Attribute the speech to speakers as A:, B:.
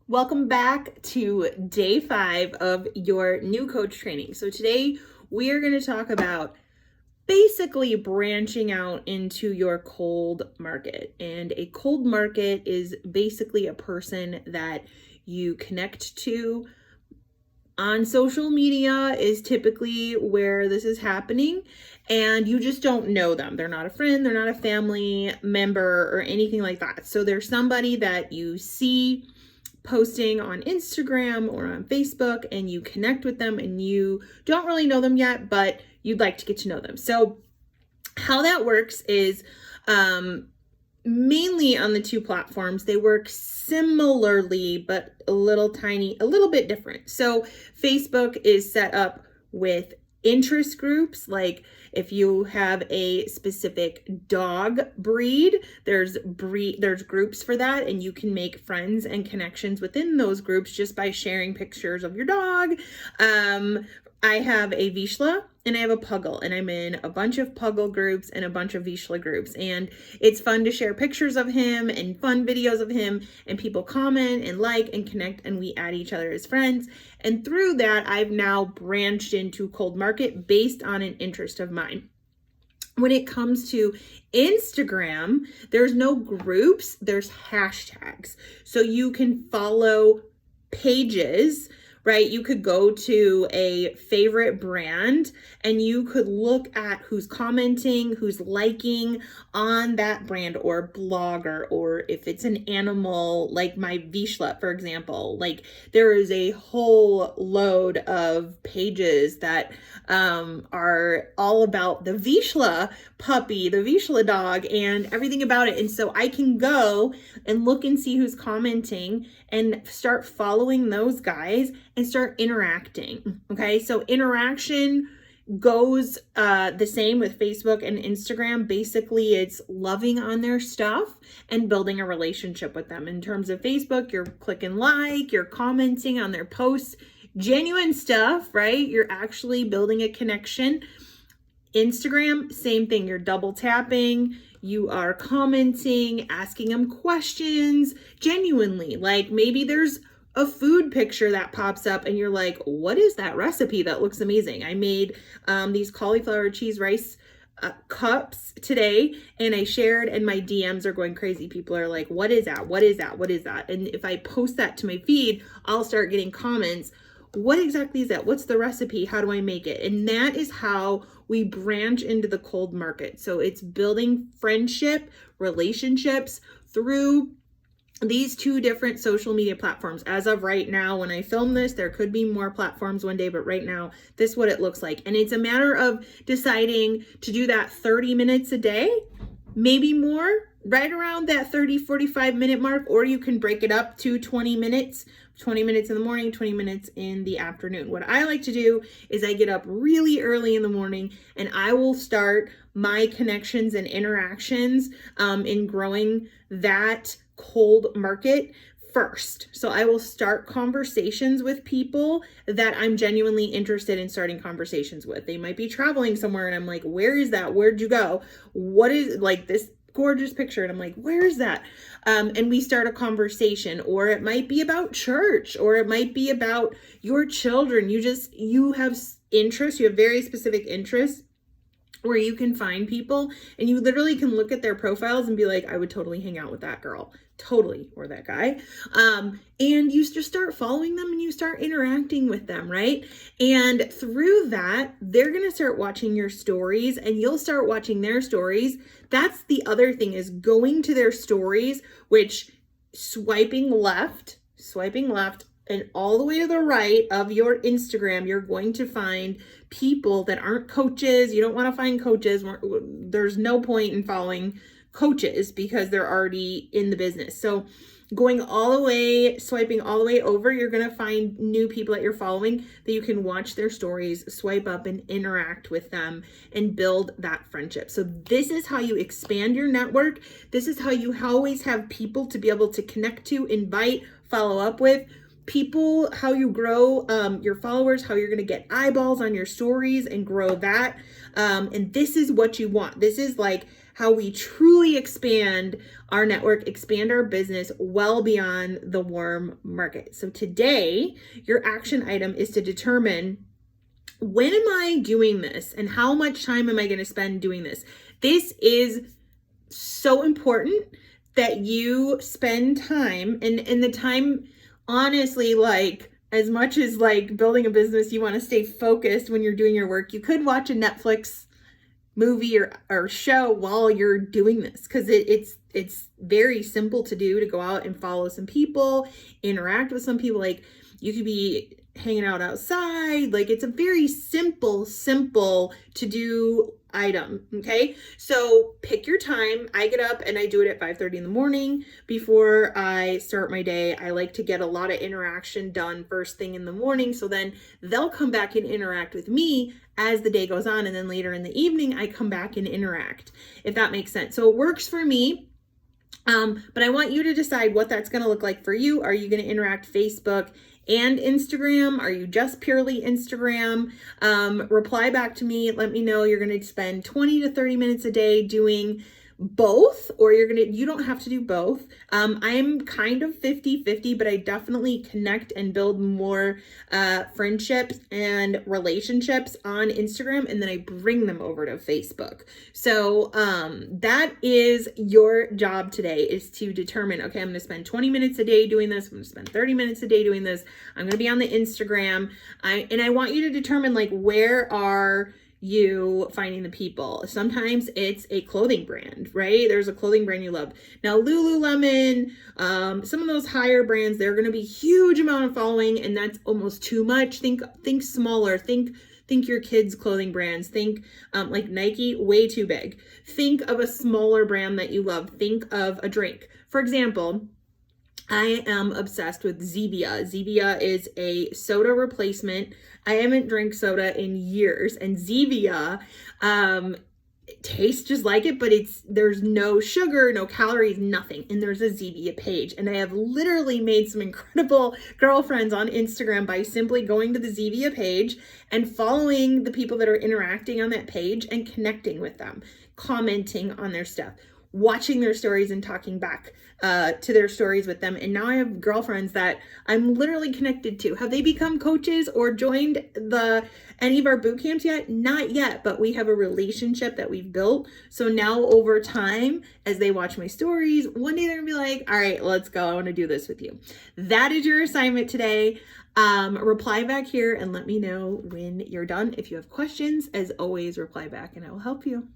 A: Welcome back to day 5 of your new coach training. So today we are going to talk about basically branching out into your cold market. And a cold market is basically a person that you connect to on social media is typically where this is happening, and you just don't know them. They're not a friend, they're not a family member or anything like that. So there's somebody that you see posting on Instagram or on Facebook and you connect with them and you don't really know them yet, but you'd like to get to know them. So how that works is mainly on the two platforms, they work similarly, but a little bit different. So Facebook is set up with interest groups. Like if you have a specific dog breed, there's groups for that, and you can make friends and connections within those groups just by sharing pictures of your dog. I have a Vizsla and I have a Puggle, and I'm in a bunch of Puggle groups and a bunch of Vizsla groups, and it's fun to share pictures of him and fun videos of him, and people comment and like and connect, and we add each other as friends. And through that, I've now branched into cold market based on an interest of mine. When it comes to Instagram, there's no groups, there's hashtags. So you can follow pages, right? You could go to a favorite brand and you could look at who's commenting, who's liking on that brand or blogger, or if it's an animal, like my Vizsla, for example. Like there is a whole load of pages that are all about the Vizsla puppy, the Vizsla dog, and everything about it. And so I can go and look and see who's commenting and start following those guys and start interacting. Okay, so interaction goes the same with Facebook and Instagram. Basically, it's loving on their stuff and building a relationship with them. In terms of Facebook, you're clicking like, you're commenting on their posts, genuine stuff, right? You're actually building a connection. Instagram, same thing. You're double tapping, you are commenting, asking them questions genuinely. Like maybe there's a food picture that pops up and you're like, what is that recipe? That looks amazing. I made these cauliflower cheese rice cups today, and I shared, and my DMs are going crazy. People are like, what is that? What is that? What is that? And if I post that to my feed, I'll start getting comments. What exactly is that? What's the recipe? How do I make it? And that is how we branch into the cold market. So it's building friendship, relationships through these two different social media platforms. As of right now, when I film this, there could be more platforms one day, but right now, this is what it looks like. And it's a matter of deciding to do that 30 minutes a day, maybe more, right around that 30-45 minute mark, or you can break it up to 20 minutes in the morning, 20 minutes in the afternoon. What I like to do is I get up really early in the morning and I will start my connections and interactions in growing that cold market first. So I will start conversations with people that I'm genuinely interested in starting conversations with. They might be traveling somewhere and I'm like, where is that? Where'd you go? What is like this gorgeous picture? And I'm like, where is that? And we start a conversation, or it might be about church, or it might be about your children. You have interests, you have very specific interests where you can find people and you literally can look at their profiles and be like, I would totally hang out with that girl, totally, or that guy. And you just start following them and you start interacting with them, right? And through that, they're going to start watching your stories and you'll start watching their stories. That's the other thing, is going to their stories, which swiping left and all the way to the right of your Instagram, you're going to find people that aren't coaches. You don't want to find coaches. There's no point in following coaches because they're already in the business. So swiping all the way over, you're going to find new people that you're following that you can watch their stories, swipe up and interact with them and build that friendship. So this is how you expand your network. This is how you always have people to be able to connect to, invite, follow up with. People, how you grow your followers, how you're going to get eyeballs on your stories and grow that. And this is what you want. This is like how we truly expand our network, expand our business well beyond the warm market. So today, your action item is to determine, when am I doing this and how much time am I going to spend doing this? This is so important that you spend time, and the time, honestly, like, as much as like building a business, you want to stay focused when you're doing your work. You could watch a Netflix movie or show while you're doing this, because it's very simple to do, to go out and follow some people, interact with some people. Like, you could be hanging out outside. Like, it's a very simple to do item. Okay. So pick your time. I get up and I do it at 5:30 in the morning before I start my day. I like to get a lot of interaction done first thing in the morning. So then they'll come back and interact with me as the day goes on. And then later in the evening, I come back and interact, if that makes sense. So it works for me. But I want you to decide what that's going to look like for you. Are you going to interact Facebook and Instagram? Are you just purely Instagram? Reply back to me. Let me know you're going to spend 20 to 30 minutes a day doing both, or you don't have to do both. I'm kind of 50-50, but I definitely connect and build more friendships and relationships on Instagram, and then I bring them over to Facebook. So that is your job today, is to determine, okay, I'm going to spend 20 minutes a day doing this. I'm going to spend 30 minutes a day doing this. I'm going to be on the Instagram. And I want you to determine, like, where are you finding the people. Sometimes it's a clothing brand, right? There's a clothing brand you love. Now, Lululemon, some of those higher brands, they're going to be huge amount of following, and that's almost too much. Think smaller. Think your kids' clothing brands. Think like Nike, way too big. Think of a smaller brand that you love. Think of a drink. For example, I am obsessed with Zevia. Zevia is a soda replacement. I haven't drank soda in years, and Zevia tastes just like it, but there's no sugar, no calories, nothing. And there's a Zevia page. And I have literally made some incredible girlfriends on Instagram by simply going to the Zevia page and following the people that are interacting on that page and connecting with them, commenting on their stuff, watching their stories and talking back to their stories with them. And now I have girlfriends that I'm literally connected to. Have they become coaches or joined any of our boot camps yet? Not yet, but we have a relationship that we've built. So now over time, as they watch my stories, one day they're gonna be like, all right, let's go. I want to do this with you. That is your assignment today. Reply back here and let me know when you're done. If you have questions, as always, reply back and I will help you.